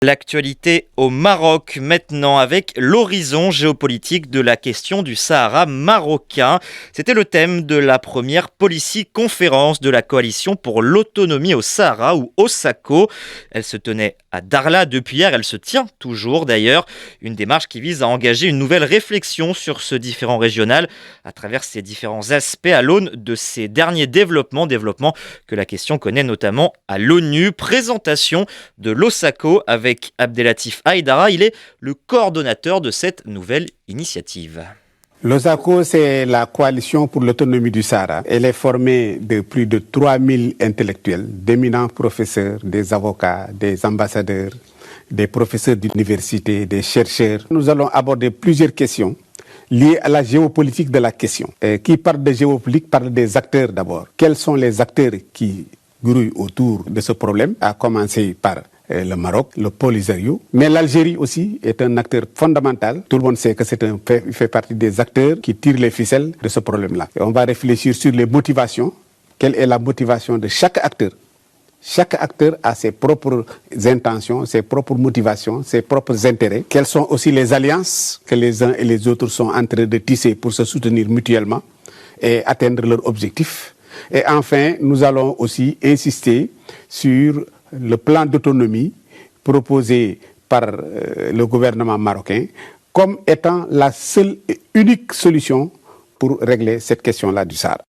L'actualité au Maroc maintenant avec l'horizon géopolitique de la question du Sahara marocain. C'était le thème de la première Policy conférence de la coalition pour l'autonomie au Sahara ou OSACO. Elle se tenait à Darla depuis hier, elle se tient toujours d'ailleurs. Une démarche qui vise à engager une nouvelle réflexion sur ce différend régional à travers ses différents aspects à l'aune de ces derniers développements que la question connaît notamment à l'ONU. Présentation de l'OSACO avec Abdelatif Haïdara, il est le coordonnateur de cette nouvelle initiative. L'OSACO, c'est la coalition pour l'autonomie du Sahara. Elle est formée de plus de 3000 intellectuels, d'éminents professeurs, des avocats, des ambassadeurs, des professeurs d'université, des chercheurs. Nous allons aborder plusieurs questions liées à la géopolitique de la question. Qui parle de géopolitique parle des acteurs d'abord. Quels sont les acteurs qui grouillent autour de ce problème, à commencer par le Maroc, le Polisario. Mais l'Algérie aussi est un acteur fondamental. Tout le monde sait que il fait partie des acteurs qui tirent les ficelles de ce problème-là. Et on va réfléchir sur les motivations. Quelle est la motivation de chaque acteur? Chaque acteur a ses propres intentions, ses propres motivations, ses propres intérêts. Quelles sont aussi les alliances que les uns et les autres sont en train de tisser pour se soutenir mutuellement et atteindre leurs objectifs. Et enfin, nous allons aussi insister sur le plan d'autonomie proposé par le gouvernement marocain comme étant la seule et unique solution pour régler cette question-là du Sahara.